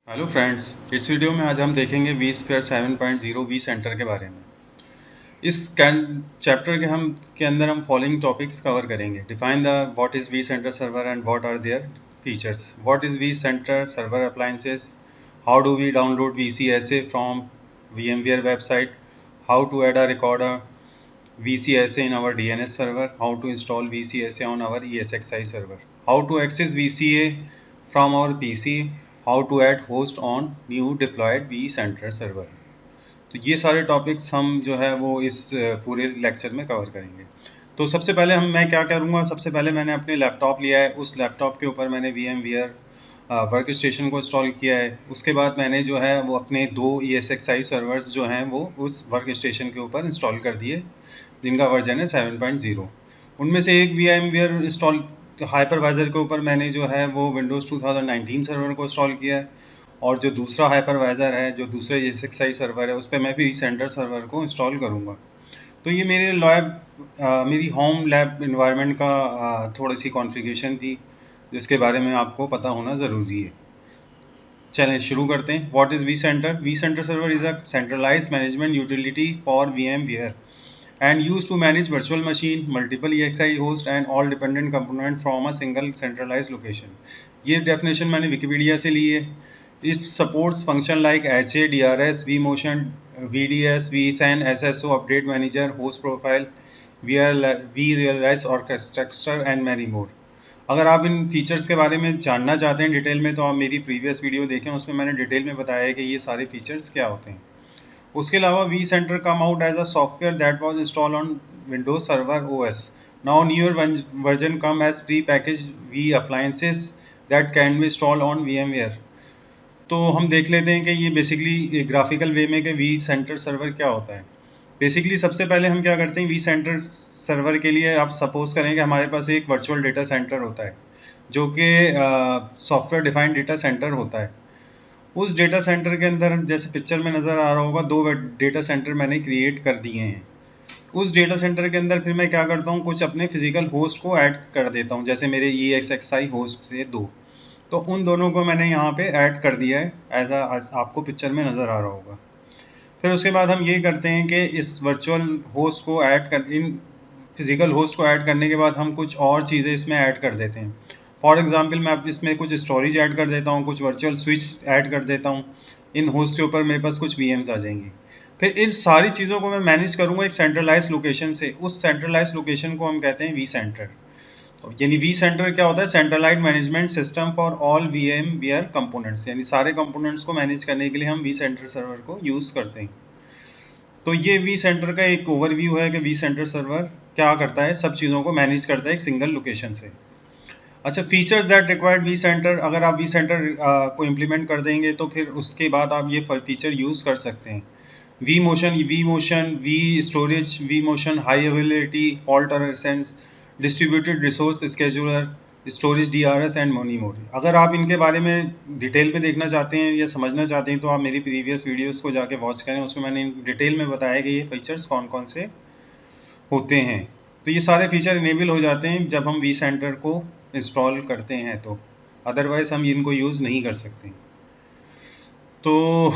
Hello friends, इस video में आज हम देखेंगे vSphere 7.0 vCenter के बारे में। इस चैप्टर के अंदर हम फॉलोइंग टॉपिक्स कवर करेंगे। Define the what is vCenter server and what are their features, what is vCenter server appliances, how do we download VCSA from VMware website, how to add a record VCSA in our DNS server, how to install VCSA on our ESXi server, how to access VCA from our PC, how to add host on new deployed vCenter server। तो ये सारे topics हम जो है वो इस पूरे lecture में कवर करेंगे। तो सबसे पहले मैं क्या करूँगा, सबसे पहले मैंने अपने लैपटॉप लिया है, उस लैपटॉप के ऊपर मैंने VMware वर्क स्टेशन को इंस्टॉल किया है। उसके बाद मैंने जो है वो अपने 2 ESXi सर्वर्स जो हैं वो उस वर्क स्टेशन के ऊपर इंस्टॉल कर दिए, जिनका वर्जन है 7.0। उनमें से एक VMware इंस्टॉल हाइपरवाइज़र के ऊपर मैंने जो है वो विंडोज़ 2019 सर्वर को इंस्टॉल किया है, और जो दूसरा हाइपरवाइज़र है, जो दूसरे ESXi सर्वर है, उस पर मैं vCenter सर्वर को इंस्टॉल करूँगा। तो ये मेरी होम लैब इन्वायरमेंट का थोड़ी सी कॉन्फ़िगरेशन थी, जिसके बारे में आपको पता होना ज़रूरी है। चलें शुरू करते हैं। What is vCenter? vCenter server is a centralised management utility for VMware and used to manage virtual machine, multiple EXI host and all dependent component from a single centralized location। ये definition मैंने Wikipedia से ली है। It supports function like HA, DRS, vMotion, VDS, vSAN, SSO, update manager, host profile, vRealize, orchestra and many more। अगर आप इन features के बारे में जानना चाहते हैं डिटेल में, तो आप मेरी प्रीवियस वीडियो देखें, उसमें मैंने डिटेल में बताया है कि ये सारे फीचर्स क्या होते हैं। उसके अलावा vCenter come out as a software that was installed on Windows Server OS। Now newer version come as pre-packaged V appliances that can be installed on VMware। तो हम देख लेते हैं कि ये बेसिकली ग्राफिकल वे में कि vCenter सर्वर क्या होता है। बेसिकली सबसे पहले हम क्या करते हैं, vCenter सर्वर के लिए आप सपोज करें कि हमारे पास एक वर्चुअल डेटा सेंटर होता है, जो कि सॉफ्टवेयर डिफाइंड डेटा सेंटर होता है। उस डेटा सेंटर के अंदर जैसे पिक्चर में नज़र आ रहा होगा, 2 डेटा सेंटर मैंने क्रिएट कर दिए हैं। उस डेटा सेंटर के अंदर फिर मैं क्या करता हूँ, कुछ अपने फिजिकल होस्ट को ऐड कर देता हूँ, जैसे मेरे ESXi होस्ट थे 2, तो उन दोनों को मैंने यहाँ पे ऐड कर दिया है, आपको पिक्चर में नज़र आ रहा होगा। फिर उसके बाद हम ये करते हैं कि इस वर्चुअल होस्ट को इन फिजिकल होस्ट को ऐड करने के बाद हम कुछ और चीज़ें इसमें ऐड कर देते हैं। फॉर एग्जांपल मैं इसमें कुछ स्टोरेज ऐड कर देता हूँ, कुछ वर्चुअल स्विच ऐड कर देता हूँ। इन होस्ट के ऊपर मेरे पास कुछ VMs आ जाएंगी। फिर इन सारी चीज़ों को मैं मैनेज करूँगा एक सेंट्रलाइज लोकेशन से। उस सेंट्रलाइज लोकेशन को हम कहते हैं vCenter। यानी vCenter क्या होता है, centralize management system for all VMware components, यानी सारे कंपोनेंट्स को मैनेज करने के लिए हम vCenter सर्वर को यूज़ करते हैं। तो ये vCenter का एक ओवरव्यू है कि vCenter सर्वर क्या करता है, सब चीज़ों को मैनेज करता है एक सिंगल लोकेशन से। अच्छा, फीचर्स दैट रिक्वायर्ड vCenter, अगर आप vCenter को इम्प्लीमेंट कर देंगे तो फिर उसके बाद आप ये फीचर यूज़ कर सकते हैं। vMotion, v storage, vMotion high availability, fault tolerance, distributed resource scheduler, storage DRS and money मोर। अगर आप इनके बारे में डिटेल में देखना चाहते हैं या समझना चाहते हैं, तो आप मेरी प्रीवियस वीडियोस को जाके वॉच करें, उसमें मैंने डिटेल में बताया कि ये फीचर्स कौन कौन से होते हैं। तो ये सारे फीचर इनेबल हो जाते हैं जब हम vCenter को इंस्टॉल करते हैं, तो अदरवाइज हम इनको यूज़ नहीं कर सकते। तो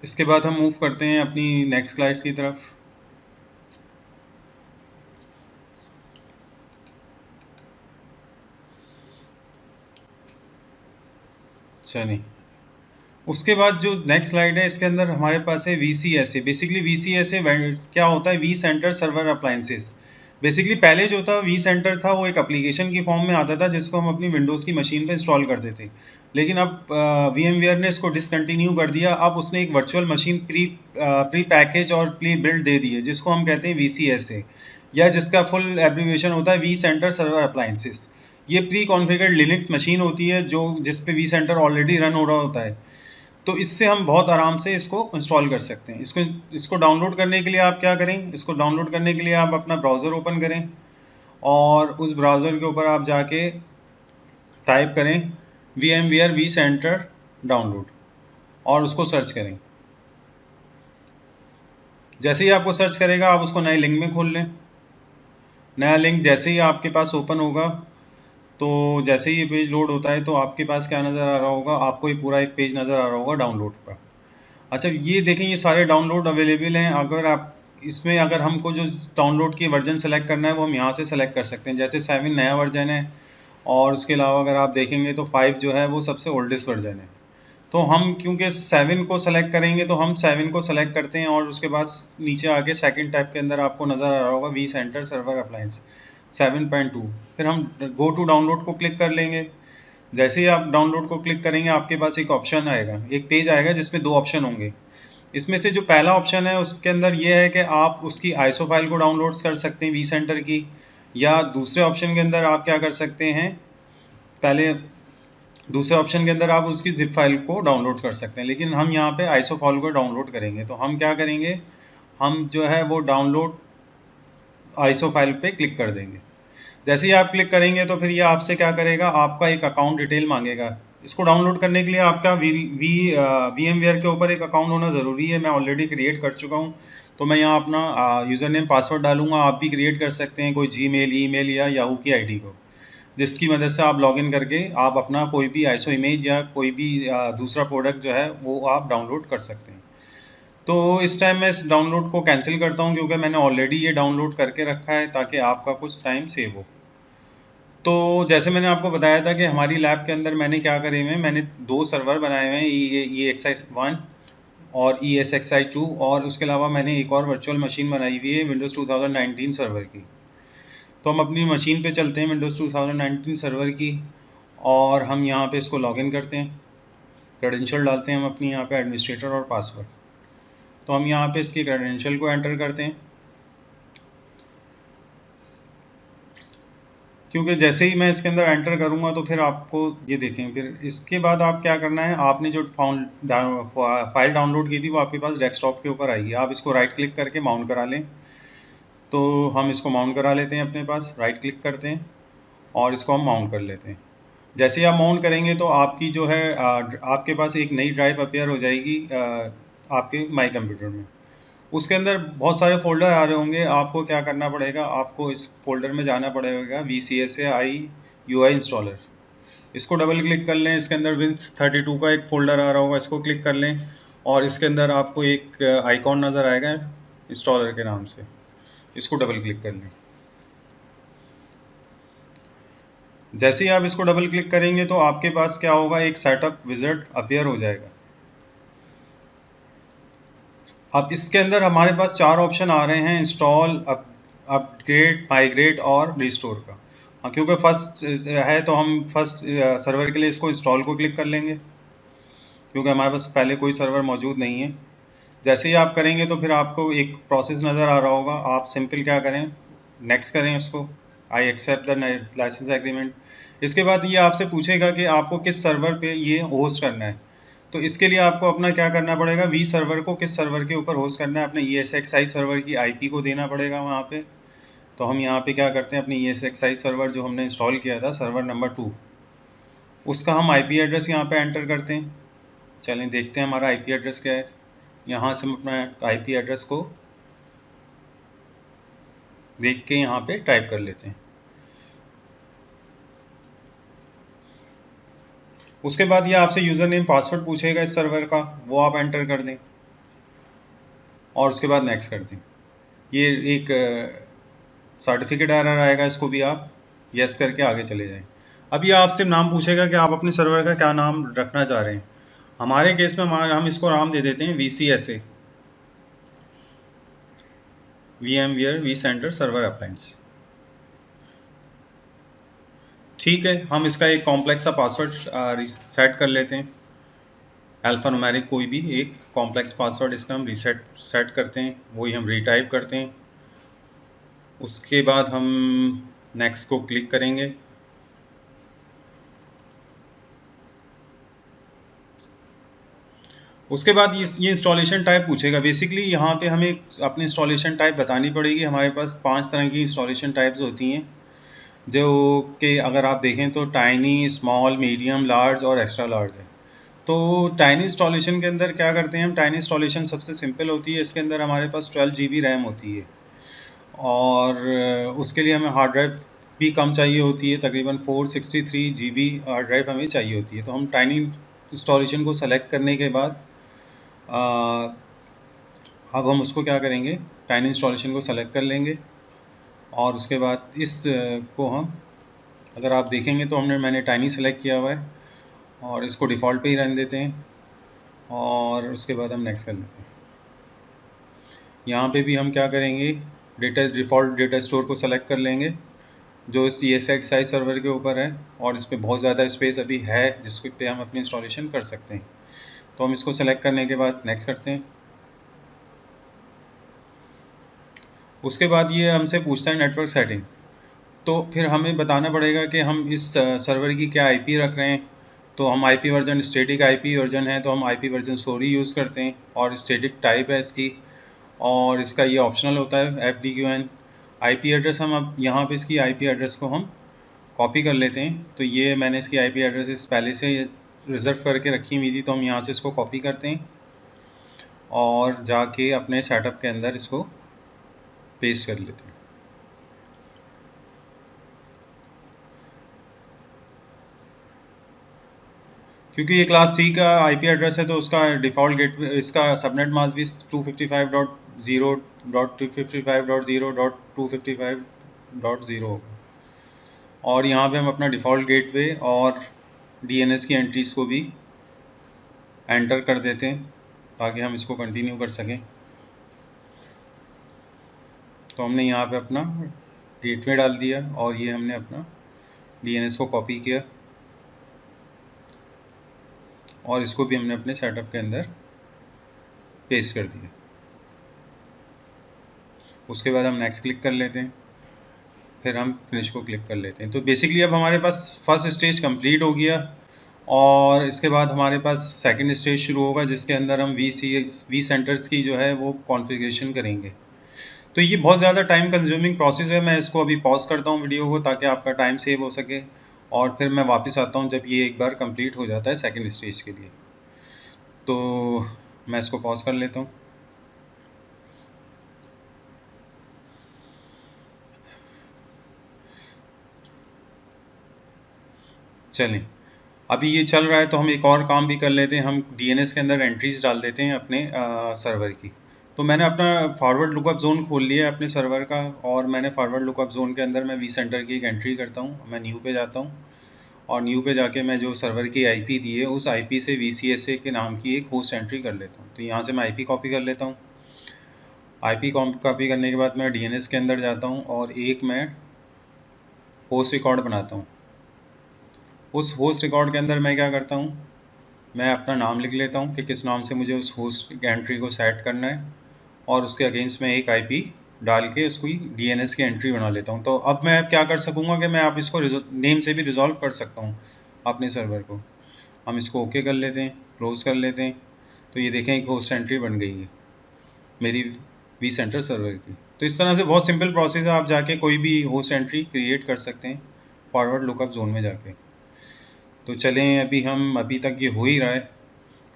इसके बाद हम मूव करते हैं अपनी नेक्स्ट स्लाइड की तरफ। चलिए, उसके बाद जो नेक्स्ट स्लाइड है, इसके अंदर हमारे पास है VCSA। बेसिकली VCSA क्या होता है, vCenter सर्वर अप्लायंसेस। बेसिकली पहले जो था vCenter था, वो एक एप्लीकेशन की फॉर्म में आता था, जिसको हम अपनी विंडोज़ की मशीन पे इंस्टॉल करते थे। लेकिन अब VMware ने इसको डिसकंटिन्यू कर दिया। अब उसने एक वर्चुअल मशीन प्री पैकेज और प्री बिल्ड दे दी है, जिसको हम कहते हैं VCSA, या जिसका फुल एब्रीविएशन होता है vCenter सर्वर अप्लायंसेस। ये प्री कॉन्फ़िगर्ड लिनक्स मशीन होती है, जो जिस पे vCenter ऑलरेडी रन हो रहा होता है। तो इससे हम बहुत आराम से इसको इंस्टॉल कर सकते हैं। इसको डाउनलोड करने के लिए आप क्या करें, इसको डाउनलोड करने के लिए आप अपना ब्राउज़र ओपन करें, और उस ब्राउज़र के ऊपर आप जाके टाइप करें VMware vCenter डाउनलोड, और उसको सर्च करें। जैसे ही आपको सर्च करेगा, आप उसको नए लिंक में खोल लें। नया लिंक जैसे ही आपके पास ओपन होगा, तो जैसे ही ये पेज लोड होता है तो आपके पास क्या नज़र आ रहा होगा, आपको ये पूरा एक पेज नज़र आ रहा होगा डाउनलोड पर। अच्छा, ये देखें, ये सारे डाउनलोड अवेलेबल हैं। अगर आप इसमें, अगर हमको जो डाउनलोड की वर्जन सेलेक्ट करना है वो हम यहाँ से सेलेक्ट कर सकते हैं। जैसे 7 नया वर्जन है, और उसके अलावा अगर आप देखेंगे तो 5 जो है वो सबसे ओल्डेस्ट वर्जन है। तो हम क्योंकि 7 को सेलेक्ट करेंगे तो हम 7 को सेलेक्ट करते हैं, और उसके बाद नीचे आके सेकंड टैब के अंदर आपको नज़र आ रहा होगा वी सेंटर सर्वर अप्लायंस 7.2। फिर हम गो टू डाउनलोड को क्लिक कर लेंगे। जैसे ही आप डाउनलोड को क्लिक करेंगे आपके पास एक ऑप्शन आएगा, एक पेज आएगा जिसमें दो ऑप्शन होंगे। इसमें से जो पहला ऑप्शन है उसके अंदर ये है कि आप उसकी आईएसओ फाइल को डाउनलोड कर सकते हैं वी सेंटर की, या दूसरे ऑप्शन के अंदर आप क्या कर सकते हैं, पहले दूसरे ऑप्शन के अंदर आप उसकी जिप फाइल को डाउनलोड कर सकते हैं। लेकिन हम यहाँ पे आईएसओ फाइल को डाउनलोड करेंगे, तो हम क्या करेंगे, हम जो है वो डाउनलोड आईएसओ फाइल पे क्लिक कर देंगे। जैसे ही आप क्लिक करेंगे तो फिर ये आपसे क्या करेगा, आपका एक अकाउंट डिटेल मांगेगा। इसको डाउनलोड करने के लिए आपका वी एम वेयर के ऊपर एक अकाउंट होना ज़रूरी है। मैं ऑलरेडी क्रिएट कर चुका हूँ, तो मैं यहाँ अपना यूज़र नेम पासवर्ड डालूंगा। आप भी क्रिएट कर सकते हैं कोई जीमेल, ईमेल या याहू की आईडी को, जिसकी मदद से आप लॉगिन करके आप अपना कोई भी आईएसओ इमेज या कोई भी दूसरा प्रोडक्ट जो है वो आप डाउनलोड कर सकते हैं। तो इस टाइम मैं इस डाउनलोड को कैंसिल करता हूँ, क्योंकि मैंने ऑलरेडी ये डाउनलोड करके रखा है, ताकि आपका कुछ टाइम सेव हो। तो जैसे मैंने आपको बताया था कि हमारी लैब के अंदर मैंने क्या करे हुए हैं, मैंने दो सर्वर बनाए हुए हैं, ESXi1 और ESXi2, और उसके अलावा मैंने एक और वर्चुअल मशीन बनाई हुई है विंडोज़ 2019 सर्वर की। तो हम अपनी मशीन पे चलते हैं विंडोज़ 2019 सर्वर की, और हम यहाँ पे इसको लॉगिन करते हैं, क्रेडेंशियल डालते हैं हम अपनी यहाँ पे एडमिनिस्ट्रेटर और पासवर्ड। तो हम यहाँ पे इसकी क्रेडेंशियल को एंटर करते हैं, क्योंकि जैसे ही मैं इसके अंदर एंटर करूँगा तो फिर आपको ये देखें, फिर इसके बाद आप क्या करना है, आपने जो फाइल डाउनलोड की थी वो आपके पास डेस्कटॉप के ऊपर आएगी। आप इसको राइट क्लिक करके माउंट करा लें। तो हम इसको माउंट करा लेते हैं अपने पास, राइट क्लिक करते हैं और इसको हम माउंट कर लेते हैं। जैसे ही आप माउंट करेंगे तो आपकी जो है आपके पास एक नई ड्राइव अपीयर हो जाएगी आपके माई कंप्यूटर में। उसके अंदर बहुत सारे फोल्डर आ रहे होंगे। आपको क्या करना पड़ेगा, आपको इस फोल्डर में जाना पड़ेगा, VCSAI UI इंस्टॉलर। इसको डबल क्लिक कर लें। इसके अंदर Win32 का एक फोल्डर आ रहा होगा, इसको क्लिक कर लें, और इसके अंदर आपको एक आइकॉन नज़र आएगा इंस्टॉलर के नाम से, इसको डबल क्लिक कर लें। जैसे ही आप इसको डबल क्लिक करेंगे तो आपके पास क्या होगा, एक सेटअप विज़ार्ड अपीयर हो जाएगा। अब इसके अंदर हमारे पास चार ऑप्शन आ रहे हैं, इंस्टॉल, अपग्रेड, माइग्रेट और रिस्टोर का। हाँ, क्योंकि फर्स्ट है तो हम फर्स्ट सर्वर के लिए इसको इंस्टॉल को क्लिक कर लेंगे, क्योंकि हमारे पास पहले कोई सर्वर मौजूद नहीं है। जैसे ही आप करेंगे तो फिर आपको एक प्रोसेस नज़र आ रहा होगा। आप सिंपल क्या करें, नेक्स्ट करें उसको, I accept the license agreement. इसके बाद ये आपसे पूछेगा कि आपको किस सर्वर पे ये होस्ट करना है। तो इसके लिए आपको अपना क्या करना पड़ेगा, वी सर्वर को किस सर्वर के ऊपर होस्ट करना है, अपने ESXi सर्वर की IP को देना पड़ेगा वहाँ पे। तो हम यहाँ पे क्या करते हैं, अपनी ESXi सर्वर जो हमने इंस्टॉल किया था, सर्वर नंबर 2, उसका हम IP एड्रेस यहाँ पे एंटर करते हैं। चलें देखते हैं हमारा IP एड्रेस क्या है। यहाँ से हम अपना IP एड्रेस को देख के यहाँ पे टाइप कर लेते हैं। उसके बाद ये आपसे यूज़र नेम पासवर्ड पूछेगा इस सर्वर का, वो आप एंटर कर दें और उसके बाद नेक्स्ट कर दें। ये एक सर्टिफिकेट एरर आएगा, इसको भी आप यस करके आगे चले जाएं। अब ये आपसे नाम पूछेगा कि आप अपने सर्वर का क्या नाम रखना चाह रहे हैं। हमारे केस में हम इसको नाम दे देते हैं VCSA, VMware vCenter server appliance. ठीक है, हम इसका एक कॉम्प्लेक्स सा पासवर्ड सेट कर लेते हैं, अल्फान्यूमेरिक कोई भी एक कॉम्प्लेक्स पासवर्ड इसका हम सेट करते हैं, वही हम रीटाइप करते हैं। उसके बाद हम नेक्स्ट को क्लिक करेंगे। उसके बाद ये इंस्टॉलेशन टाइप पूछेगा। बेसिकली यहाँ पे हमें अपनी इंस्टॉलेशन टाइप बतानी पड़ेगी। हमारे पास 5 तरह की इंस्टॉलेशन टाइप्स होती हैं, जो कि अगर आप देखें तो टाइनी, स्मॉल, मीडियम, लार्ज और एक्स्ट्रा लार्ज है। तो टाइनी इंस्टॉलेशन के अंदर क्या करते हैं हम, टाइनी इंस्टॉलेशन सबसे सिंपल होती है। इसके अंदर हमारे पास 12 GB रैम होती है, और उसके लिए हमें हार्ड ड्राइव भी कम चाहिए होती है, तकरीबन 463 GB हार्ड ड्राइव हमें चाहिए होती है। तो हम टाइनी इंस्टॉलेशन को सेलेक्ट करने के बाद अब हम उसको क्या करेंगे, टाइनी इंस्टॉलेशन को सेलेक्ट कर लेंगे और उसके बाद इस को हम, अगर आप देखेंगे तो मैंने टाइनी सेलेक्ट किया हुआ है और इसको डिफ़ॉल्ट पे ही रहने देते हैं और उसके बाद हम नेक्स्ट कर लेते हैं। यहाँ पे भी हम क्या करेंगे, डिफ़ॉल्ट डेटा स्टोर को सेलेक्ट कर लेंगे जो इस ESXi सर्वर के ऊपर है और इस पर बहुत ज़्यादा स्पेस अभी है जिसके पे हम अपनी इंस्टॉलेशन कर सकते हैं। तो हम इसको सेलेक्ट करने के बाद नेक्स्ट करते हैं। उसके बाद ये हमसे पूछता है नेटवर्क सेटिंग, तो फिर हमें बताना पड़ेगा कि हम इस सर्वर की क्या IP रख रहे हैं। तो हम IP version static IP version है तो हम IP वर्जन सॉरी यूज़ करते हैं और स्टैटिक टाइप है इसकी, और इसका ये ऑप्शनल होता है FDQN। IP एड्रेस हम अब यहाँ पे इसकी IP एड्रेस को हम कॉपी कर लेते हैं। तो ये मैंने इसकी IP एड्रेस पहले से रिज़र्व करके रखी हुई थी, तो हम यहाँ से इसको कॉपी करते हैं और जाके अपने सेटअप के अंदर इसको पेस्ट कर लेते हैं। क्योंकि ये क्लास C का IP एड्रेस है तो उसका डिफ़ॉल्ट गेट इसका सबनेट मास्क भी 255.0.255.0.255.0 होगा। और यहाँ पे हम अपना डिफ़ॉल्ट गेटवे और DNS की एंट्रीज़ को भी एंटर कर देते हैं ताकि हम इसको कंटिन्यू कर सकें। तो हमने यहाँ पे अपना गेटवे डाल दिया और ये हमने अपना DNS को कॉपी किया और इसको भी हमने अपने सेटअप के अंदर पेस्ट कर दिया। उसके बाद हम नेक्स्ट क्लिक कर लेते हैं, फिर हम फिनिश को क्लिक कर लेते हैं। तो बेसिकली अब हमारे पास फर्स्ट स्टेज कंप्लीट हो गया और इसके बाद हमारे पास सेकंड स्टेज शुरू होगा जिसके अंदर हम वी सेंटर्स की जो है वो कॉन्फ़िगरेशन करेंगे। तो ये बहुत ज़्यादा टाइम कंज्यूमिंग प्रोसेस है। मैं इसको अभी पॉज करता हूँ वीडियो को ताकि आपका टाइम सेव हो सके और फिर मैं वापस आता हूँ जब ये एक बार कंप्लीट हो जाता है सेकंड स्टेज के लिए। तो मैं इसको पॉज कर लेता हूँ। चलें, अभी ये चल रहा है तो हम एक और काम भी कर लेते हैं। हम DNS के अंदर एंट्रीज डाल देते हैं अपने सर्वर की। तो मैंने अपना फॉरवर्ड लुकअप जोन खोल लिया है अपने सर्वर का और मैंने फॉरवर्ड लुकअप जोन के अंदर मैं वी सेंटर की एक एंट्री करता हूँ। मैं न्यू पे जाता हूँ और न्यू पे जाके मैं जो सर्वर की IP दी है उस IP से VCSA के नाम की एक होस्ट एंट्री कर लेता हूँ। तो यहाँ से मैं IP कॉपी कर लेता हूँ। IP कॉपी करने के बाद मैं DNS के अंदर जाता हूँ और एक मैं होस्ट रिकॉर्ड बनाता हूँ। उस होस्ट रिकॉर्ड के अंदर मैं क्या करता हूँ, मैं अपना नाम लिख लेता हूँ कि किस नाम से मुझे उस होस्ट एंट्री को सेट करना है और उसके अगेंस्ट में एक IP डाल के उसकी DNS की एंट्री बना लेता हूँ। तो अब मैं क्या कर सकूँगा कि मैं आप इसको नेम से भी रिजॉल्व कर सकता हूँ अपने सर्वर को। हम इसको ओके कर लेते हैं, क्लोज कर लेते हैं। तो ये देखें एक होस्ट एंट्री बन गई है मेरी वी सेंटर सर्वर की। तो इस तरह से बहुत सिंपल प्रोसेस है, आप जाके कोई भी होस्ट एंट्री क्रिएट कर सकते हैं फॉरवर्ड लुकअप जोन में जाके। तो चलें, अभी तक ये हो ही रहा है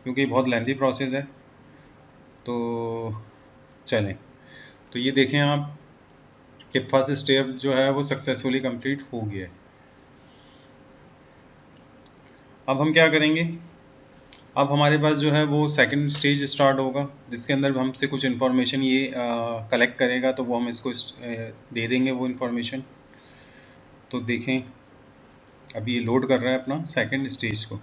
क्योंकि बहुत लेंथी प्रोसेस है। तो चलें, तो ये देखें आप कि फर्स्ट स्टेप जो है वो सक्सेसफुली कंप्लीट हो गया है। अब हम क्या करेंगे, अब हमारे पास जो है वो सेकंड स्टेज स्टार्ट होगा जिसके अंदर हमसे कुछ इन्फॉर्मेशन ये कलेक्ट करेगा, तो वो हम इसको दे देंगे वो इन्फॉर्मेशन। तो देखें अभी ये लोड कर रहा है अपना सेकंड स्टेज को।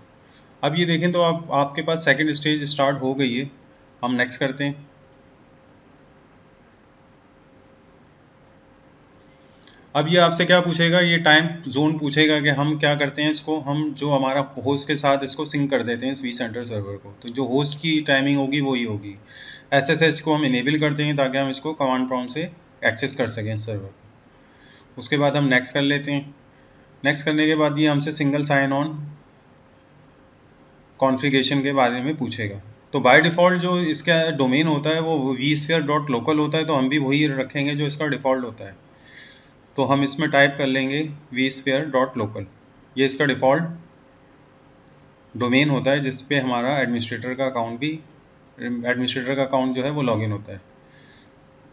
अब ये देखें तो आपके पास सेकंड स्टेज स्टार्ट हो गई है। हम नेक्स्ट करते हैं। अब ये आपसे क्या पूछेगा, ये टाइम जोन पूछेगा कि हम क्या करते हैं इसको, हम जो हमारा होस्ट के साथ इसको सिंक कर देते हैं इस वी सेंटर सर्वर को। तो जो होस्ट की टाइमिंग होगी वही होगी। SSH को हम इनेबल करते हैं ताकि हम इसको कमांड प्रॉम्प्ट से एक्सेस कर सकें इस सर्वर को। उसके बाद हम नेक्स्ट कर लेते हैं। नेक्स्ट करने के बाद ये हमसे सिंगल साइन ऑन कॉन्फ़िगरेशन के बारे में पूछेगा। तो बाय डिफ़ॉल्ट जो इसका डोमेन होता है वो vsphere.local होता है, तो हम भी वही रखेंगे जो इसका डिफ़ॉल्ट होता है। तो हम इसमें टाइप कर लेंगे vsphere.local। ये इसका डिफ़ॉल्ट डोमेन होता है जिस पे हमारा एडमिनिस्ट्रेटर का अकाउंट जो है वो लॉगिन होता है।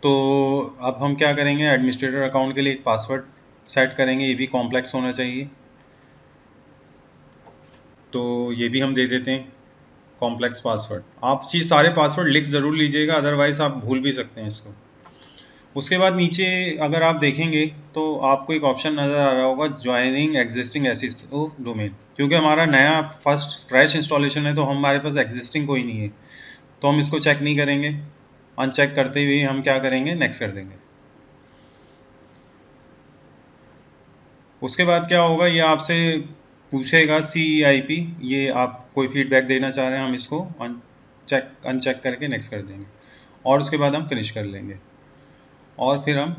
तो अब हम क्या करेंगे, एडमिनिस्ट्रेटर अकाउंट के लिए एक पासवर्ड सेट करेंगे, ये भी कॉम्प्लेक्स होना चाहिए, तो ये भी हम दे देते हैं कॉम्प्लेक्स पासवर्ड। आप चीज़ सारे पासवर्ड लिख ज़रूर लीजिएगा, अदरवाइज़ आप भूल भी सकते हैं इसको। उसके बाद नीचे अगर आप देखेंगे तो आपको एक ऑप्शन नज़र आ रहा होगा ज्वाइनिंग एग्जिस्टिंग एसईओ डोमेन, क्योंकि हमारा नया फर्स्ट फ्रेश इंस्टॉलेशन है तो हमारे पास एग्जिस्टिंग कोई नहीं है, तो हम इसको चेक नहीं करेंगे। अनचेक करते हुए हम क्या करेंगे, नेक्स्ट कर देंगे। उसके बाद क्या होगा, ये आपसे पूछेगा CEIP, ये आप कोई फीडबैक देना चाह रहे हैं, हम इसको अनचेक करके नेक्स्ट कर देंगे, और उसके बाद हम फिनिश कर लेंगे और फिर हम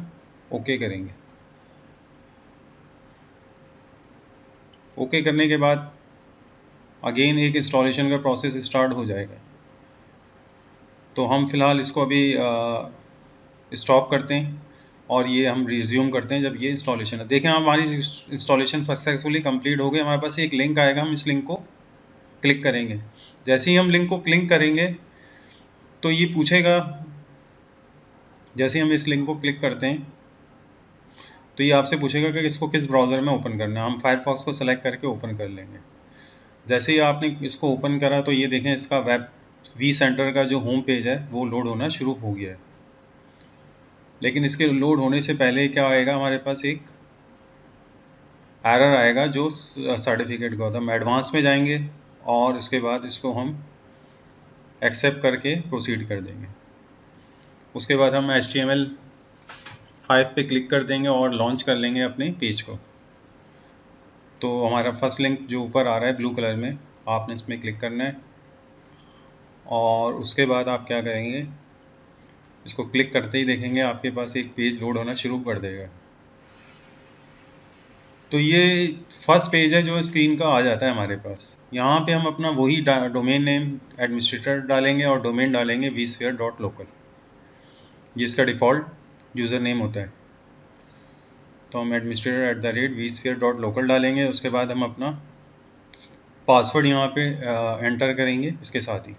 ओके करेंगे। ओके करने के बाद अगेन एक इंस्टॉलेशन का प्रोसेस स्टार्ट हो जाएगा। तो हम फिलहाल इसको अभी स्टॉप करते हैं और ये हम रिज्यूम करते हैं जब ये इंस्टॉलेशन है। देखें हमारी इंस्टॉलेशन सक्सेसफुली कंप्लीट हो गई, हमारे पास एक लिंक आएगा, हम इस लिंक को क्लिक करेंगे। जैसे ही हम लिंक को क्लिक करेंगे तो ये पूछेगा, जैसे ही हम इस लिंक को क्लिक करते हैं तो ये आपसे पूछेगा कि इसको किस ब्राउज़र में ओपन करना है। हम फायरफॉक्स को सेलेक्ट करके ओपन कर लेंगे। जैसे ही आपने इसको ओपन करा तो ये देखें इसका वेब वी सेंटर का जो होम पेज है वो लोड होना शुरू हो गया है। लेकिन इसके लोड होने से पहले क्या आएगा, हमारे पास एक एरर आएगा जो सर्टिफिकेट का होता है। हम एडवांस में जाएंगे और उसके बाद इसको हम एक्सेप्ट करके प्रोसीड कर देंगे। उसके बाद हम HTML5 पे क्लिक कर देंगे और लॉन्च कर लेंगे अपने पेज को। तो हमारा फर्स्ट लिंक जो ऊपर आ रहा है ब्लू कलर में, आपने इसमें क्लिक करना है और उसके बाद आप क्या करेंगे, इसको क्लिक करते ही देखेंगे आपके पास एक पेज लोड होना शुरू कर देगा। तो ये फर्स्ट पेज है जो स्क्रीन का आ जाता है हमारे पास। यहाँ पे हम अपना वही डोमेन नेम एडमिनिस्ट्रेटर डालेंगे और डोमेन डालेंगे vsphere.local, ये इसका डिफ़ॉल्ट यूज़र नेम होता है। तो हम administrator@vsphere.local डालेंगे। उसके बाद हम अपना पासवर्ड यहाँ पे एंटर करेंगे इसके साथ ही।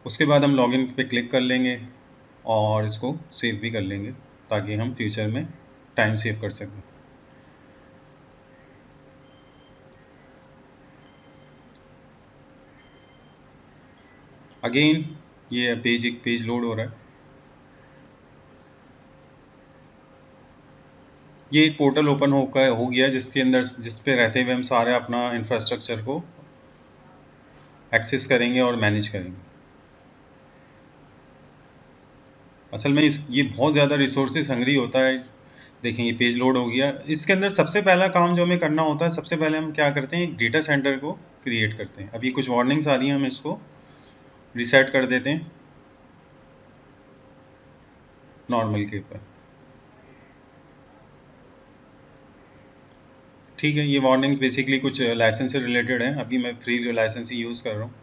उसके बाद हम लॉगिन पे क्लिक कर लेंगे और इसको सेव भी कर लेंगे ताकि हम फ्यूचर में टाइम सेव कर सकें। अगेन ये एक पेज लोड हो रहा है। ये एक पोर्टल ओपन हो गया जिसके अंदर जिस पे रहते हुए हम सारे अपना इंफ्रास्ट्रक्चर को एक्सेस करेंगे और मैनेज करेंगे। असल में ये बहुत ज़्यादा रिसोर्सेज हंगरी होता है। देखें ये पेज लोड हो गया। इसके अंदर सबसे पहला काम जो हमें करना होता है, सबसे पहले हम क्या करते हैं, एक डेटा सेंटर को क्रिएट करते हैं। अभी कुछ वार्निंग्स आ रही हैं, हम इसको रिसेट कर देते हैं नॉर्मल के ऊपर। ठीक है, ये वार्निंग्स बेसिकली कुछ लाइसेंस से रिलेटेड है। अभी मैं फ्री लाइसेंस ही यूज़ कर रहा हूँ।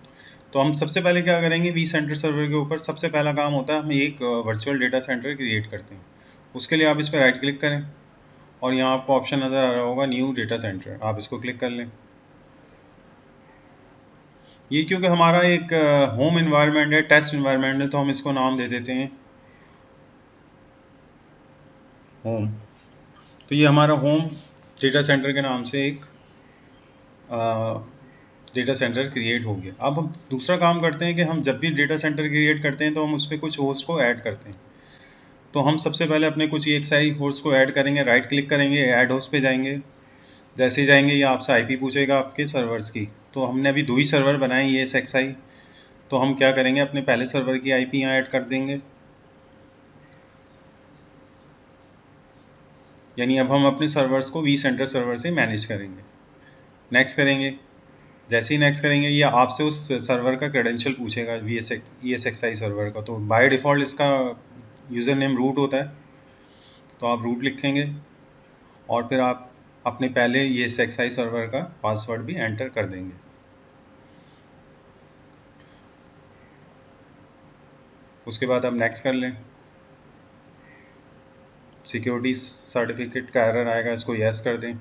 तो हम सबसे पहले क्या करेंगे, वी सेंटर सर्वर के ऊपर सबसे पहला काम होता है, हम एक वर्चुअल डेटा सेंटर क्रिएट करते हैं। उसके लिए आप इस पर राइट क्लिक करें और यहाँ आपको ऑप्शन नज़र आ रहा होगा न्यू डेटा सेंटर, आप इसको क्लिक कर लें। ये क्योंकि हमारा एक होम इन्वायरमेंट है, टेस्ट इन्वायरमेंट है, तो हम इसको नाम दे देते हैं होम। तो ये हमारा होम डेटा सेंटर के नाम से एक डेटा सेंटर क्रिएट हो गया। अब हम दूसरा काम करते हैं कि हम जब भी डेटा सेंटर क्रिएट करते हैं तो हम उस पर कुछ होस्ट को ऐड करते हैं। तो हम सबसे पहले अपने कुछ EXI होस्ट को ऐड करेंगे, राइट क्लिक करेंगे, ऐड होस्ट पे जाएंगे। जैसे ही जाएंगे ये आपसे IP पूछेगा आपके सर्वर्स की। तो हमने अभी 2 ही सर्वर बनाए ESXi, तो हम क्या करेंगे, अपने पहले सर्वर की IP यहाँ ऐड कर देंगे। यानी अब हम अपने सर्वर्स को वी सेंटर सर्वर से मैनेज करेंगे। नेक्स्ट करेंगे। जैसे ही नेक्स्ट करेंगे ये आपसे उस सर्वर का क्रेडेंशियल पूछेगा, ESXi सर्वर का। तो बाय डिफ़ॉल्ट इसका यूज़र नेम रूट होता है, तो आप रूट लिखेंगे और फिर आप अपने पहले ESXi सर्वर का पासवर्ड भी एंटर कर देंगे। उसके बाद आप नेक्स्ट कर लें। सिक्योरिटी सर्टिफिकेट का एरर आएगा, इसको यस कर दें।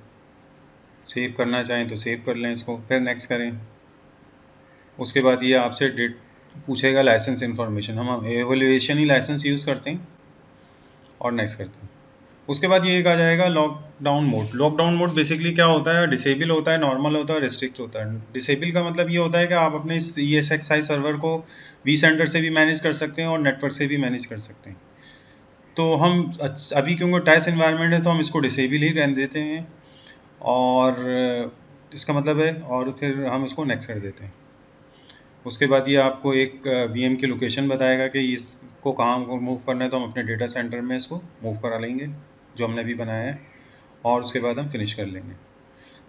सेव करना चाहें तो सेव कर लें इसको, फिर नेक्स्ट करें। उसके बाद ये आपसे पूछेगा लाइसेंस इन्फॉर्मेशन, हम एवेल्यूएशन ही लाइसेंस यूज़ करते हैं और नेक्स्ट करते हैं। उसके बाद ये एक आ जाएगा lockdown mode. Lockdown mode basically क्या होता है, डिसेबल होता है, नॉर्मल होता है, रिस्ट्रिक्ट होता है। डिसेबल का मतलब ये होता है कि आप अपने ESXi सर्वर को vCenter से भी मैनेज कर सकते हैं और नेटवर्क से भी मैनेज कर सकते हैं। तो हम अभी क्योंकि टेस्ट इन्वायरमेंट है तो हम इसको डिसेबल ही रहने देते हैं, और इसका मतलब है, और फिर हम इसको नेक्स्ट कर देते हैं। उसके बाद ये आपको एक VM की लोकेशन बताएगा कि इसको कहाँ मूव करना है, तो हम अपने डेटा सेंटर में इसको मूव करा लेंगे जो हमने अभी बनाया है, और उसके बाद हम फिनिश कर लेंगे।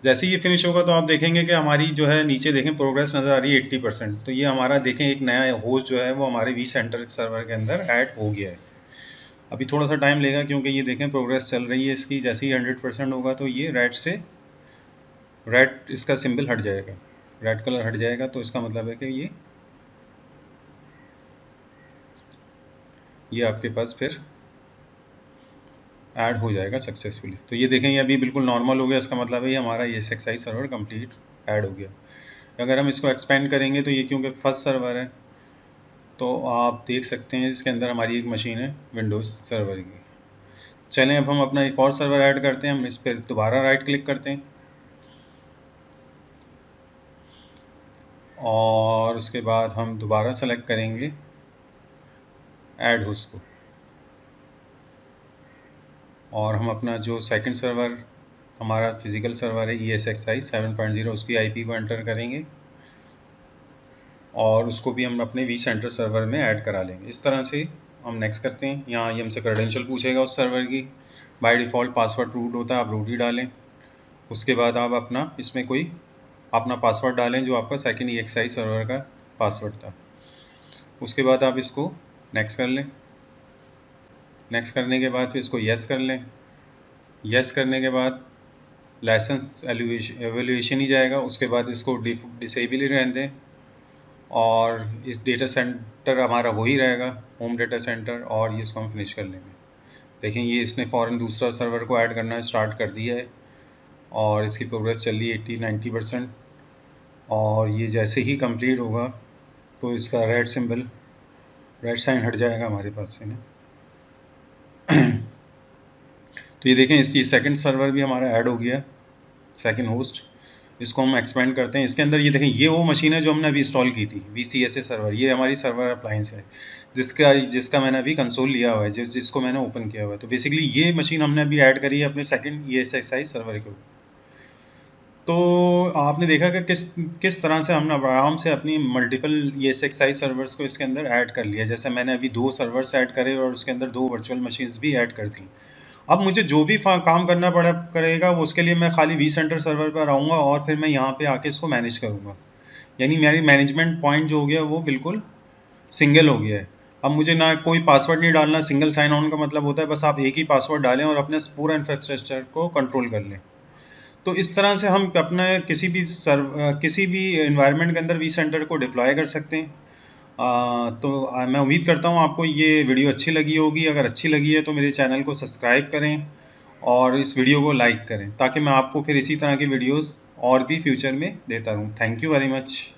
जैसे ही ये फिनिश होगा तो आप देखेंगे कि हमारी जो है नीचे देखें प्रोग्रेस नज़र आ रही है 80%। तो ये हमारा देखें एक नया होस्ट जो है वो हमारे vCenter सर्वर के अंदर ऐड हो गया है। अभी थोड़ा सा टाइम लेगा क्योंकि ये देखें प्रोग्रेस चल रही है इसकी। जैसे ही 100% होगा तो ये रेड इसका सिंबल हट जाएगा, रेड कलर हट जाएगा, तो इसका मतलब है कि ये आपके पास फिर ऐड हो जाएगा सक्सेसफुली। तो ये देखें ये अभी बिल्कुल नॉर्मल हो गया, इसका मतलब है ये हमारा ESXi सर्वर कंप्लीट ऐड हो गया। अगर हम इसको एक्सपेंड करेंगे तो ये क्योंकि फर्स्ट सर्वर है तो आप देख सकते हैं इसके अंदर हमारी एक मशीन है विंडोज़ सर्वर की। चलें अब हम अपना एक और सर्वर ऐड करते हैं। हम इस पर दोबारा राइट क्लिक करते हैं और उसके बाद हम दोबारा सेलेक्ट करेंगे ऐड होस्ट को, और हम अपना जो सेकंड सर्वर हमारा फिज़िकल सर्वर है ESXi 7.0 उसकी IP को एंटर करेंगे और उसको भी हम अपने vCenter सर्वर में ऐड करा लेंगे। इस तरह से हम नेक्स्ट करते हैं। यहाँ ये हमसे क्रेडेंशियल पूछेगा उस सर्वर की। बाय डिफ़ॉल्ट पासवर्ड रूट होता है, आप रूट ही डालें। उसके बाद आप अपना इसमें कोई अपना पासवर्ड डालें जो आपका सेकंड ESXi सर्वर का पासवर्ड था। उसके बाद आप इसको नेक्स्ट कर लें। नेक्स्ट करने के बाद फिर इसको येस कर लें। येस करने के बाद लाइसेंस एवेल्यूएशन ही जाएगा। उसके बाद इसको डिसेबल ही रहने दें और इस डेटा सेंटर हमारा वही रहेगा होम डेटा सेंटर, और ये इसको हम फिनिश कर लेंगे। देखें ये इसने फ़ौरन दूसरा सर्वर को ऐड करना स्टार्ट कर दिया है और इसकी प्रोग्रेस चल रही है 80-90%। और ये जैसे ही कंप्लीट होगा तो इसका रेड साइन हट जाएगा हमारे पास से ना। तो ये देखें इसकी सेकंड सर्वर भी हमारा ऐड हो गया, सेकंड होस्ट। इसको हम एक्सपेंड करते हैं। इसके अंदर ये देखें ये वो मशीन है जो हमने अभी इंस्टॉल की थी VCSA सर्वर। ये हमारी सर्वर अप्लायंस है जिसका मैंने अभी कंसोल लिया हुआ है, जिसको मैंने ओपन किया हुआ है। तो बेसिकली ये मशीन हमने अभी ऐड करी है अपने सेकंड ESXi सर्वर के ऊपर। तो आपने देखा कि किस तरह से हमने आराम से अपनी मल्टीपल ESXi सर्वर्स को इसके अंदर ऐड कर लिया। जैसे मैंने अभी 2 सर्वर्स ऐड करे और उसके अंदर 2 वर्चुअल मशीन्स भी ऐड कर दी। अब मुझे जो भी काम करना करेगा वो उसके लिए मैं खाली vCenter सर्वर पर आऊँगा और फिर मैं यहाँ पे आके इसको मैनेज करूँगा। यानी मेरी मैनेजमेंट पॉइंट जो हो गया वो बिल्कुल सिंगल हो गया है। अब मुझे ना कोई पासवर्ड नहीं डालना। सिंगल साइन ऑन का मतलब होता है बस आप एक ही पासवर्ड डालें और अपने पूरा इंफ्रास्ट्रक्चर को कंट्रोल कर लें। तो इस तरह से हम अपने किसी भी इन्वायरमेंट के अंदर vCenter को डिप्लॉय कर सकते हैं। मैं उम्मीद करता हूँ आपको ये वीडियो अच्छी लगी होगी। अगर अच्छी लगी है तो मेरे चैनल को सब्सक्राइब करें और इस वीडियो को लाइक करें ताकि मैं आपको फिर इसी तरह की वीडियोस और भी फ्यूचर में देता रहूँ। Thank you very much.